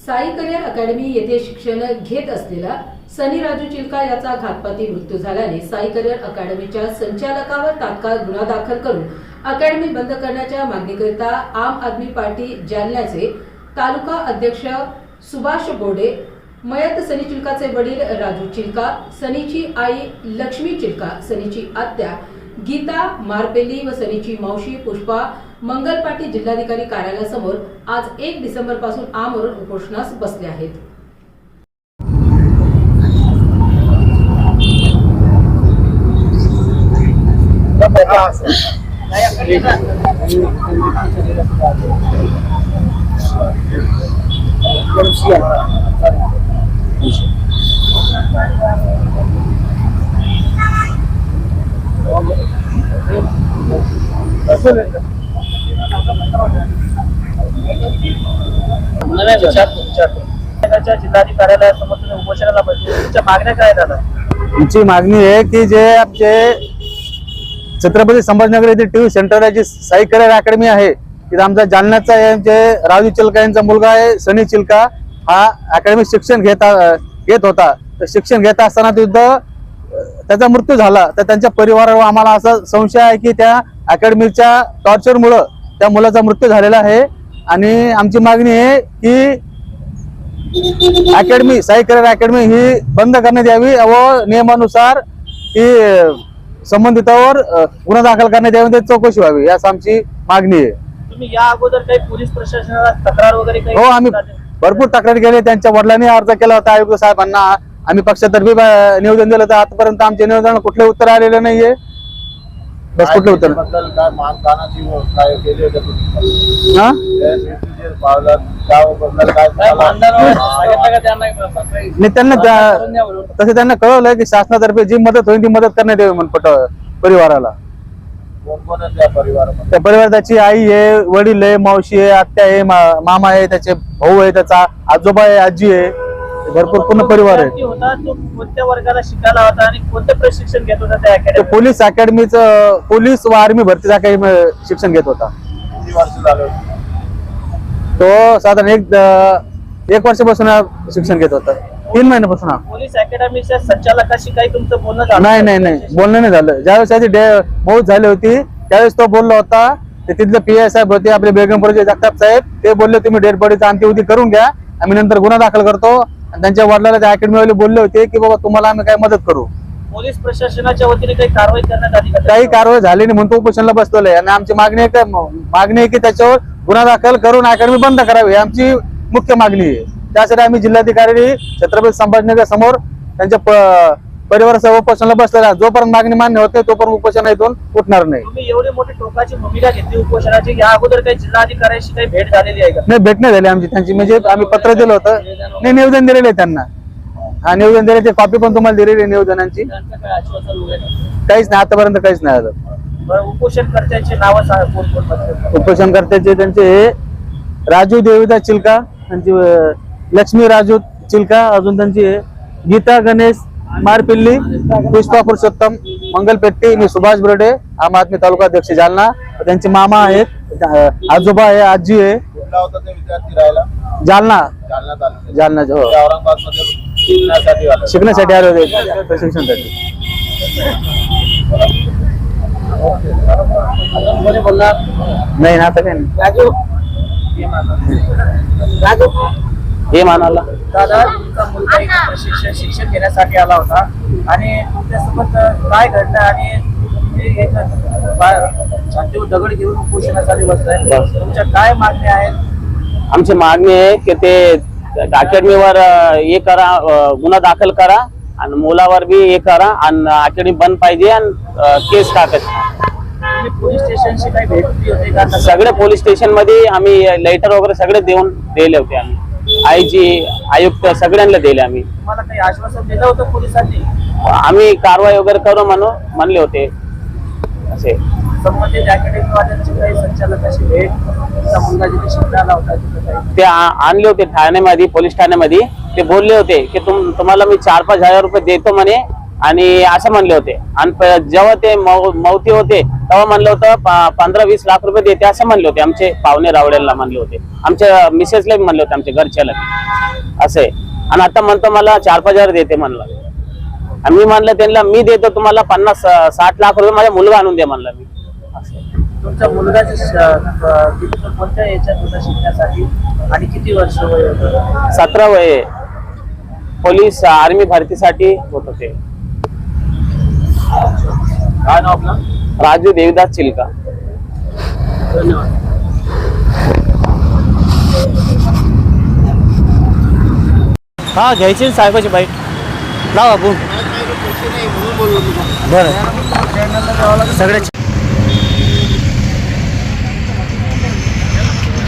Sai career academy येथे शिक्षण घेत असलेला सनी राजू चिलका याचा घातपाती मृत्यू झाल्याने साई करिअर अकॅडमीच्या संचालकावर तात्काळ गुन्हा दाखल करून अकॅडमी बंद करण्याच्या मागणीकरिता आम आदमी पार्टी जालन्याचे तालुका अध्यक्ष सुभाष बोर्डे, मयत सनी चिलकाचे वडील राजू चिलका, सनीची आई लक्ष्मी चिलका, सनीची आत्या गीता मारपेली व सनीची मावशी पुष्पा मंगलपाटी जिल्हाधिकारी कार्यालयासमोर आज 1 डिसेंबर पासून आमरण उपोषणास बसले आहेत। जिल्हाधिकारी कार्यालयासमोर उपोषणाला बसले, तुमच्या मागण्या काय झाल्या? आमची मागणी आहे की जे आमचे छत्रपती संभाजीनगर येथे टीव्ही सेंटर आहे, जी साई करिअर अकॅडमी आहे, तिथे आमचा जालन्याचा राजू चिलका यांचा मुलगा आहे सनी चिलका, हा अकॅडमी शिक्षण घेत होता। तर शिक्षण घेत असताना तिथं त्याचा मृत्यू झाला। तर त्यांच्या परिवारावर आम्हाला असा संशय आहे की त्या अकॅडमीच्या टॉर्चरमुळे त्या मुलाचा मृत्यू झालेला आहे आणि आमची मागणी आहे की अकॅडमी साई करिअर अकॅडमी ही बंद करण्यात यावी व नियमानुसार ही संबंधितावर गुन्हा दाखल करण्यात यावी, त्याची चौकशी व्हावी, यास आमची मागणी आहे। तुम्ही या अगोदर काही पोलीस प्रशासनाला तक्रार वगैरे काही? हो, आम्ही भरपूर तक्रार केली। त्यांच्या वडिलांनी अर्ज केला होता आयुक्त साहेबांना, आम्ही पक्षातर्फे निवेदन दिलं तर आतापर्यंत आमच्या निवेदनाला कुठले उत्तर आलेले नाहीये। बस कुठले उत्तर तसे त्यांना कळवलंय की शासनातर्फे जी मदत होईल ती मदत करण्यात यावी म्हणून परिवाराला। त्या परिवार त्याची आई आहे, वडील आहे, मावशी आहे, आत्या आहे, मामा आहे, त्याचे भाऊ आहे, त्याचा आजोबा आहे, आजी आहे, भरपूर पूर्ण परिवार आहे। कोणत्या वर्गाला शिकायला होता आणि कोणते प्रशिक्षण घेत होता त्या अकॅडमी? पोलीस अकॅडमीचं पोलीस व आर्मी भरतीचं अकॅडमी शिक्षण घेत होता। किती वर्ष झालं? तो साधारण एक वर्षापासून शिक्षण घेत होता, 3 महिन्यापासून। पोलीस अकॅडमीच्या संचालकाशी काही तुमचं बोलणं झालं? नाही, बोलणं नाही झालं। ज्यावेळेस त्याची मौत झाली होती त्यावेळेस तो बोलला होता, ते तिथले PI साहेब होते आपले बेगमपुरचे जगताप साहेब, ते बोलले तुम्ही डेड बॉडीचा अंत्यविधी करून घ्या, आम्ही नंतर गुन्हा दाखल करतो। आणि त्यांच्या वडिलांना त्या अकॅडमीवाले बोलले होते की बाबा तुम्हाला आम्ही काय मदत करू। पोलीस प्रशासनाच्या वतीने काही कारवाई करण्यात आली का? काही कारवाई झाली नाही म्हणून तो उपोषणाला बसलेला आहे आणि आमची मागणी आहे की त्याच्यावर गुन्हा दाखल करून अकॅडमी बंद करावी, आमची मुख्य मागणी आहे। त्यासाठी आम्ही जिल्हाधिकारी छत्रपती संभाजीनगर समोर त्यांच्या परिवारासह उपोषणाला बसलेला। जोपर्यंत मागणी मान्य होत नाही तोपर्यंत उपोषणातून उठणार नाही। तुम्ही एवढी मोठी टोकाची भूमिका घेतली उपोषणाची, या अगोदर काही जिल्हाधिकाऱ्यांशी काही भेट झालेली आहे का? नाही, भेट नाही झाली आमची त्यांची, म्हणजे आम्ही पत्र दिलं होतं, नाही निवेदन दिलेलं आहे त्यांना। हा, निवेदन दिले, कॉपी पण तुम्हाला दिलेली आहे निवेदनांची। काहीच नाही, आतापर्यंत काहीच नाही आलं। उपोषणकर्त्यांची नावं सांगा, कोण कोण? उपोषणकर्त्याचे त्यांचे राजू देविदास चिलका, त्यांची लक्ष्मी राजू चिलका, अजून त्यांची गीता गणेश मारपिल्ली, पुष्पा पुरुषोत्तम मंगलपेट्टी, मी सुभाष बोर्डे, आम आदमी तालुका अध्यक्ष जालना। त्यांचे मामा आहेत, आजोबा आहे, आजी आहे। जालना शिकण्यासाठी आले होते, प्रशिक्षणासाठी। नाही ना, आता काय नाही। हे मानाला दादा, तुमचा मुलगा इथे शिक्षण घेण्यासाठी आला होता आणि तुमच्यासोबत काय घडलं आणि छातीवर दगड घेऊन उपोषणासाठी बसलाय, तुमच्या काय मागण्या आहेत? आमची मागणी आहे की ते अकॅडमीवर हे करा, गुन्हा दाखल करा आणि मुलावर बी हे करा आणि अकॅडमी बंद पाहिजे आणि केस टाकायची। पोलीस स्टेशनशी काही भेटली होती का? सगळे पोलीस स्टेशन मध्ये आम्ही लेटर वगैरे सगळे देऊन दिले होते, आम्ही IG आयुक्त सगळ्यांना दिले आम्ही। तुम्हाला काही आश्वासन दिलं होतं पोलिसांनी? आम्ही कारवाई वगैरे करू म्हणले होते असे। संबंधित अकॅडमीवाल्यांची काही संचालकाशी भेट, तुमचा मुलगा जिथे शिकायला होता ते आणले होते ठाण्यामध्ये, पोलीस ठाण्यामध्ये। ते बोलले होते की तुम्हाला मी 4-5 हजार रुपये देतो म्हणे आणि असं म्हणले होते. आणि जेव्हा ते मौती होते तेव्हा म्हणलं होतं 15-20 लाख रुपये देते असं म्हणले होते. आमचे पाहुणे रावळेला म्हणले होते, आमच्या मिसेसला म्हणले होते, आमच्या घरच्याला असे. आणि आता म्हणतो मला 4-5 हजार देते म्हणलं. आणि मी म्हणलं त्यांना मी देतो तुम्हाला 50-60 लाख रुपये माझा मुलगा आणून दे म्हणलं मी. तुमचा मुलगा कोणत्या याच्यात होता शिकण्यासाठी आणि किती वर्ष वय होतं? 17 वय, पोलीस आर्मी भरतीसाठी होत होते. काय नाव आपलं? राजू देवीदास चिलका. धन्यवाद. हा घ्यायची ना साहेबाची बाईट. लाव बाबू. बरं सगळ्याची